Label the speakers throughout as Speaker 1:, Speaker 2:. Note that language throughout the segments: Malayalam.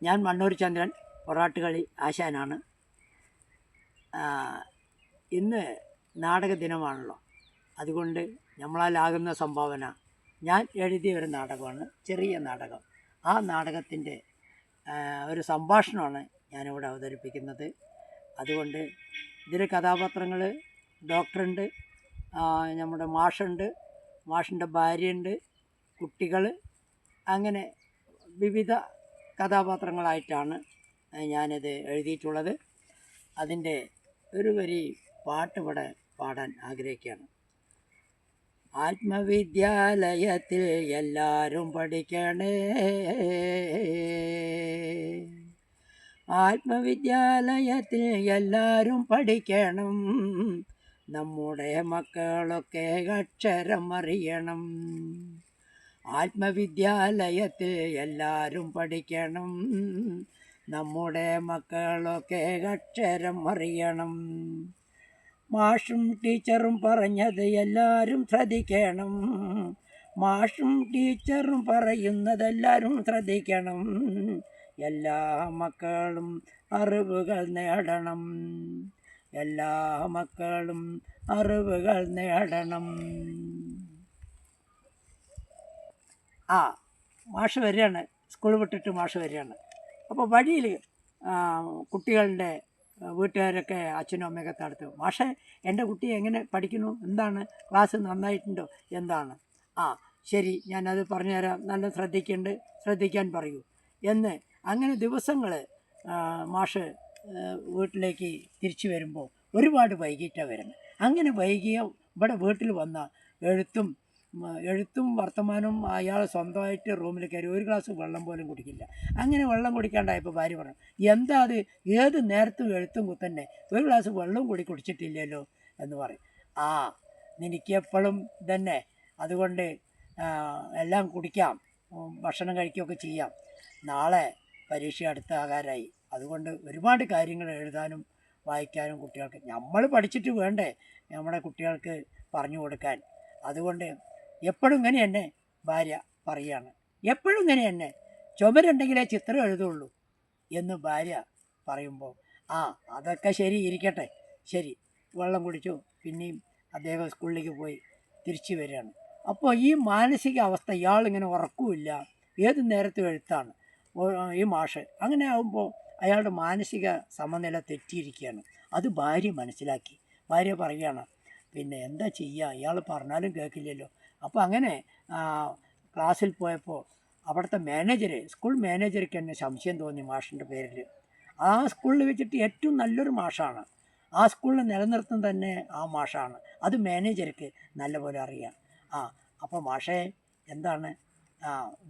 Speaker 1: ഞാൻ മണ്ണൂർ ചന്ദ്രൻ, പൊറാട്ടുകളി ആശാനാണ്. ഇന്ന് നാടക ദിനമാണല്ലോ, അതുകൊണ്ട് നമ്മളാലാകുന്ന സംഭാവന. ഞാൻ എഴുതിയ ഒരു നാടകമാണ്, ചെറിയ നാടകം. ആ നാടകത്തിൻ്റെ ഒരു സംഭാഷണമാണ് ഞാനിവിടെ അവതരിപ്പിക്കുന്നത്. അതുകൊണ്ട് ഇതിൽ കഥാപാത്രങ്ങൾ ഡോക്ടറുണ്ട്, നമ്മുടെ മാഷുണ്ട്, മാഷിൻ്റെ ഭാര്യയുണ്ട്, കുട്ടികൾ, അങ്ങനെ വിവിധ കഥാപാത്രങ്ങളായിട്ടാണ് ഞാനിത് എഴുതിയിട്ടുള്ളത്. അതിൻ്റെ ഒരു വരി പാട്ട് ഇവിടെ പാടാൻ ആഗ്രഹിക്കുകയാണ്. ആത്മവിദ്യാലയത്തിൽ എല്ലാവരും പഠിക്കണേ, ആത്മവിദ്യാലയത്തിൽ എല്ലാവരും പഠിക്കണം, നമ്മുടെ മക്കളൊക്കെ അക്ഷരം അറിയണം. ആത്മവിദ്യാലയത്തിൽ എല്ലാവരും പഠിക്കണം, നമ്മുടെ മക്കളൊക്കെ അക്ഷരം അറിയണം. മാഷും ടീച്ചറും പറഞ്ഞത് എല്ലാവരും ശ്രദ്ധിക്കണം, മാഷും ടീച്ചറും പറയുന്നതെല്ലാവരും ശ്രദ്ധിക്കണം. എല്ലാ മക്കളും അറിവുകൾ നേടണം, എല്ലാ മക്കളും അറിവുകൾ നേടണം. മാഷ് വരികയാണ്, സ്കൂൾ വിട്ടിട്ട് മാഷ് വരികയാണ്. അപ്പോൾ വഴിയിൽ കുട്ടികളുടെ വീട്ടുകാരൊക്കെ അച്ഛനും അമ്മയൊക്കെ തടുത്തു, മാഷേ എൻ്റെ കുട്ടി എങ്ങനെ പഠിക്കുന്നു, എന്താണ് ക്ലാസ് നന്നായിട്ടുണ്ടോ, എന്താണ്? ശരി, ഞാനത് പറഞ്ഞുതരാം, നല്ല ശ്രദ്ധിക്കാൻ പറയൂ എന്ന്. അങ്ങനെ ദിവസങ്ങൾ മാഷ് വീട്ടിലേക്ക് തിരിച്ചു വരുമ്പോൾ ഒരുപാട് വൈകിട്ടാണ് വരുന്നത്. അങ്ങനെ വൈകിയ ഇവിടെ വീട്ടിൽ വന്ന എഴുത്തും വർത്തമാനവും അയാൾ സ്വന്തമായിട്ട് റൂമിൽ കയറി ഒരു ഗ്ലാസ് വെള്ളം പോലും കുടിക്കില്ല. അങ്ങനെ വെള്ളം കുടിക്കാണ്ടായപ്പോൾ ഭാര്യ പറഞ്ഞു, എന്താ അത്, ഏത് നേരത്തും എഴുത്തും കുത്തന്നെ, ഒരു ഗ്ലാസ് വെള്ളം കൂടി കുടിച്ചിട്ടില്ലല്ലോ എന്ന് പറയും. എനിക്ക് എപ്പോഴും തന്നെ, അതുകൊണ്ട് എല്ലാം കുടിക്കാം, ഭക്ഷണം കഴിക്കുകയൊക്കെ ചെയ്യാം. നാളെ പരീക്ഷ അടുത്താകാരായി, അതുകൊണ്ട് ഒരുപാട് കാര്യങ്ങൾ എഴുതാനും വായിക്കാനും കുട്ടികൾക്ക് നമ്മൾ പഠിച്ചിട്ട് വേണ്ടേ നമ്മുടെ കുട്ടികൾക്ക് പറഞ്ഞു കൊടുക്കാൻ. അതുകൊണ്ട് എപ്പോഴും ഇങ്ങനെ തന്നെ ഭാര്യ പറയുകയാണ്, എപ്പോഴും ഇങ്ങനെ തന്നെ, ചുമരുണ്ടെങ്കിലേ ചിത്രം എഴുതുള്ളൂ എന്ന് ഭാര്യ പറയുമ്പോൾ അതൊക്കെ ശരി, ഇരിക്കട്ടെ, ശരി. വെള്ളം കുടിച്ചു, പിന്നെയും അദ്ദേഹം സ്കൂളിലേക്ക് പോയി തിരിച്ചു വരികയാണ്. അപ്പോൾ ഈ മാനസിക അവസ്ഥ, ഇയാളിങ്ങനെ ഉറക്കമില്ല, ഏത് നേരത്തും എഴുത്താണ് ഈ മാഷ്. അങ്ങനെ ആകുമ്പോൾ അയാളുടെ മാനസിക സമനില തെറ്റിയിരിക്കുകയാണ്. അത് ഭാര്യ മനസ്സിലാക്കി. ഭാര്യ പറയുകയാണ്, പിന്നെ എന്താ ചെയ്യുക, ഇയാൾ പറഞ്ഞാലും കേൾക്കില്ലല്ലോ. അപ്പോൾ അങ്ങനെ ക്ലാസ്സിൽ പോയപ്പോൾ അവിടുത്തെ സ്കൂൾ മാനേജർക്ക് തന്നെ സംശയം തോന്നി മാഷിൻ്റെ പേരിൽ. ആ സ്കൂളിൽ വെച്ചിട്ട് ഏറ്റവും നല്ലൊരു മാഷാണ്, ആ സ്കൂളിൽ നിലനിർത്തുന്നത് തന്നെ ആ മാഷാണ്. അത് മാനേജർക്ക് നല്ലപോലെ അറിയാം. അപ്പോൾ മാഷേ എന്താണ്,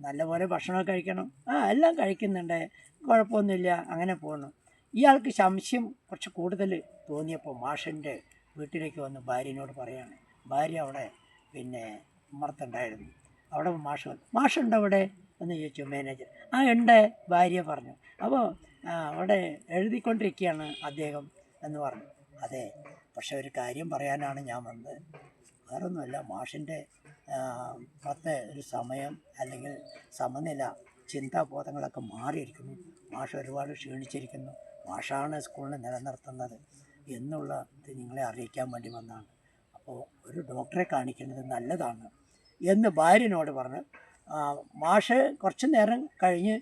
Speaker 1: നല്ലപോലെ ഭക്ഷണമൊക്കെ കഴിക്കണം, എല്ലാം കഴിക്കുന്നുണ്ട്, കുഴപ്പമൊന്നുമില്ല, അങ്ങനെ പോകുന്നു. ഇയാൾക്ക് സംശയം കുറച്ച് കൂടുതൽ തോന്നിയപ്പോൾ മാഷിൻ്റെ വീട്ടിലേക്ക് വന്ന് ഭാര്യനോട് പറയാണ്. ഭാര്യ അവിടെ പിന്നെ ഉമ്മർത്തുണ്ടായിരുന്നു. അവിടെ മാഷുണ്ട് അവിടെ എന്ന് ചോദിച്ചു മാനേജർ. ഉണ്ട്, ഭാര്യ പറഞ്ഞു. അപ്പോൾ അവിടെ എഴുതിക്കൊണ്ടിരിക്കുകയാണ് അദ്ദേഹം എന്ന് പറഞ്ഞു. അതെ, പക്ഷെ ഒരു കാര്യം പറയാനാണ് ഞാൻ വന്നത്, വേറൊന്നുമല്ല, മാഷിൻ്റെ ഇപ്പോഴത്തെ ഒരു സമയം അല്ലെങ്കിൽ സമനില, ചിന്താബോധങ്ങളൊക്കെ മാറിയിരിക്കുന്നു, മാഷ് ഒരുപാട് ക്ഷീണിച്ചിരിക്കുന്നു, മാഷാണ് സ്കൂളിനെ നിലനിർത്തുന്നത് എന്നുള്ളത് നിങ്ങളെ അറിയിക്കാൻ വേണ്ടി വന്നതാണ്. അപ്പോൾ ഒരു ഡോക്ടറെ കാണിക്കുന്നത് നല്ലതാണ് എന്ന് ഭാര്യനോട് പറഞ്ഞു. മാഷ് കുറച്ച് നേരം കഴിഞ്ഞ്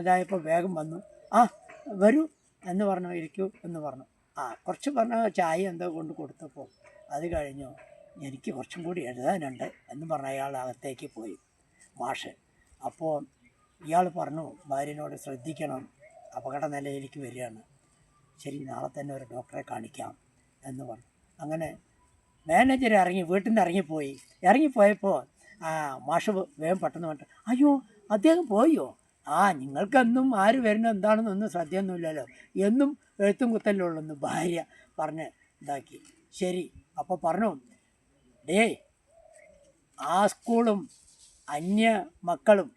Speaker 1: ഇതായപ്പോൾ വേഗം വന്നു. വരൂ എന്ന് പറഞ്ഞു, ഇരിക്കൂ എന്ന് പറഞ്ഞു. കുറച്ച് പറഞ്ഞ ചായ എന്തോ കൊണ്ട് കൊടുത്തപ്പോൾ അത് കഴിഞ്ഞു, എനിക്ക് കുറച്ചും കൂടി എഴുതാനുണ്ട് എന്ന് പറഞ്ഞ അയാൾ അകത്തേക്ക് പോയി മാഷ്. അപ്പോൾ ഇയാൾ പറഞ്ഞു ഭാര്യനോട്, ശ്രദ്ധിക്കണം, അപകട നിലയിലേക്ക് വരികയാണ്, ശരി നാളെ തന്നെ ഒരു ഡോക്ടറെ കാണിക്കാം എന്ന് പറഞ്ഞു. അങ്ങനെ മാനേജർ വീട്ടിൽ നിന്ന് ഇറങ്ങിപ്പോയപ്പോൾ മാഷ് വേഗം പെട്ടെന്ന് പറഞ്ഞു, അയ്യോ അദ്ദേഹം പോയോ, നിങ്ങൾക്കെന്നും ആര് വരുന്നു എന്താണെന്നൊന്നും ശ്രദ്ധയൊന്നുമില്ലല്ലോ, എന്നും എഴുത്തും കുത്തലുള്ളൂ ഭാര്യ പറഞ്ഞ് ഇതാക്കി. ശരി, അപ്പോൾ പറഞ്ഞു, ആ സ്കൂളും അന്യ മക്കളും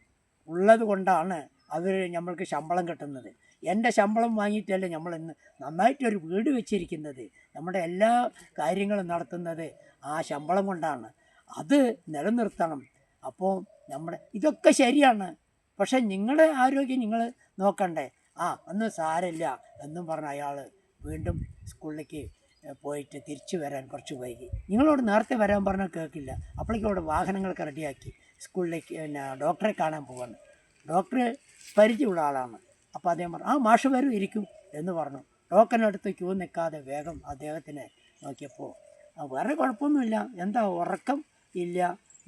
Speaker 1: ഉള്ളത് കൊണ്ടാണ് അവർ നമ്മൾക്ക് ശമ്പളം കിട്ടുന്നത്. എൻ്റെ ശമ്പളം വാങ്ങിയിട്ടല്ലേ നമ്മളിന്ന് നന്നായിട്ടൊരു വീട് വെച്ചിരിക്കുന്നത്, നമ്മുടെ എല്ലാ കാര്യങ്ങളും നടത്തുന്നത് ആ ശമ്പളം കൊണ്ടാണ്, അത് നിലനിർത്തണം. അപ്പോൾ ഇതൊക്കെ ശരിയാണ്, പക്ഷേ നിങ്ങളുടെ ആരോഗ്യം നിങ്ങൾ നോക്കണ്ടേ. ഒന്നും സാരമില്ല എന്നും പറഞ്ഞ് അയാൾ വീണ്ടും സ്കൂളിലേക്ക് പോയിട്ട് തിരിച്ചു വരാൻ കുറച്ച് വൈകി. നിങ്ങളോട് നേരത്തെ വരാൻ പറഞ്ഞാൽ കേൾക്കില്ല. അപ്പോഴേക്കും അവിടെ വാഹനങ്ങളൊക്കെ റെഡിയാക്കി സ്കൂളിലേക്ക് ഡോക്ടറെ കാണാൻ പോവാണ്. ഡോക്ടർ പരിചയമുള്ള ആളാണ്. അപ്പോൾ അദ്ദേഹം പറഞ്ഞു മാഷ് വരും ഇരിക്കും എന്ന് പറഞ്ഞു. ടോക്കനടുത്ത് ക്യൂ നിൽക്കാതെ വേഗം അദ്ദേഹത്തിനെ നോക്കിയപ്പോൾ വേറെ കുഴപ്പമൊന്നുമില്ല, എന്താ ഉറക്കം ഇല്ല,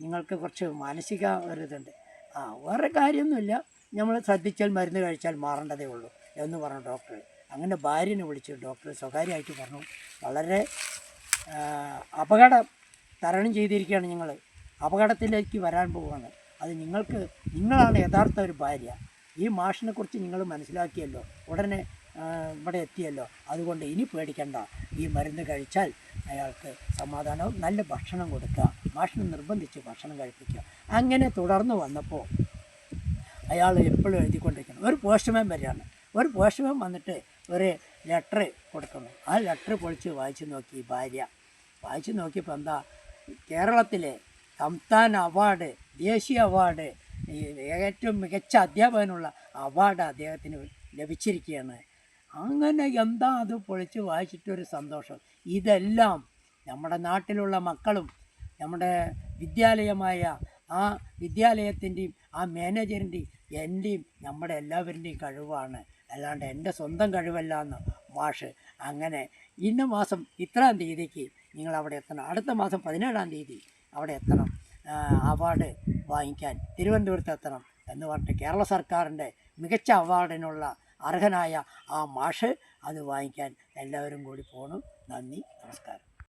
Speaker 1: നിങ്ങൾക്ക് കുറച്ച് മാനസിക ഒരിതുണ്ട്, വേറെ കാര്യമൊന്നുമില്ല, നമ്മൾ ശ്രദ്ധിച്ചാൽ മരുന്ന് കഴിച്ചാൽ മാറേണ്ടതേ ഉള്ളൂ എന്ന് പറഞ്ഞു ഡോക്ടർ. അങ്ങനെ ഭാര്യനെ വിളിച്ച് ഡോക്ടർ സ്വകാര്യമായിട്ട് പറഞ്ഞു, വളരെ അപകടം തരണം ചെയ്തിരിക്കുകയാണ്, നിങ്ങൾ അപകടത്തിലേക്ക് വരാൻ പോവുകയാണ്. അത് നിങ്ങളാണ് യഥാർത്ഥ ഒരു ഭാര്യ. ഈ മാഷിനെക്കുറിച്ച് നിങ്ങൾ മനസ്സിലാക്കിയല്ലോ, ഉടനെ ഇവിടെ എത്തിയല്ലോ, അതുകൊണ്ട് ഇനി പേടിക്കണ്ട, ഈ മരുന്ന് കഴിച്ചാൽ അയാൾക്ക് സമാധാനവും നല്ല ഭക്ഷണം കൊടുക്കുക, മാഷിനെ നിർബന്ധിച്ച് ഭക്ഷണം കഴിപ്പിക്കുക. അങ്ങനെ തുടർന്ന് വന്നപ്പോൾ അയാൾ എപ്പോഴും എഴുതിക്കൊണ്ടിരിക്കണം. ഒരു പോസ്റ്റ്മാൻ വരികയാണ്. ഒരു പോസ്റ്റ്മാൻ വന്നിട്ട് ഒരു ലെറ്റർ കൊടുക്കുന്നു. ആ ലെറ്റർ പൊളിച്ച് വായിച്ച് നോക്കി ഭാര്യ. വായിച്ച് നോക്കിയപ്പോൾ എന്താ, കേരളത്തിലെ സംസ്ഥാന അവാർഡ്, ദേശീയ അവാർഡ്, ഏറ്റവും മികച്ച അധ്യാപകനുള്ള അവാർഡ് അദ്ദേഹത്തിന് ലഭിച്ചിരിക്കുകയാണ്. അങ്ങനെ എന്താ അത് പൊളിച്ച് വായിച്ചിട്ടൊരു സന്തോഷം. ഇതെല്ലാം നമ്മുടെ നാട്ടിലുള്ള മക്കളും നമ്മുടെ വിദ്യാലയമായ ആ വിദ്യാലയത്തിൻ്റെയും ആ മാനേജറിൻ്റെയും എൻ്റെയും നമ്മുടെ എല്ലാവരുടെയും കഴിവാണ്, അല്ലാണ്ട് എൻ്റെ സ്വന്തം കഴിവല്ല എന്ന് മാഷ്. അങ്ങനെ ഇന്ന മാസം ഇത്രാം തീയതിക്ക് നിങ്ങൾ അവിടെ എത്തണം, അടുത്ത മാസം 17-ാം തീയതി അവിടെ എത്തണം, അവാർഡ് വാങ്ങിക്കാൻ തിരുവനന്തപുരത്ത് എത്തണം എന്ന് പറഞ്ഞിട്ട് കേരള സർക്കാരിൻ്റെ മികച്ച അവാർഡിനുള്ള അർഹനായ ആ മാഷ് അത് വാങ്ങിക്കാൻ എല്ലാവരും കൂടി പോകണം. നന്ദി, നമസ്കാരം.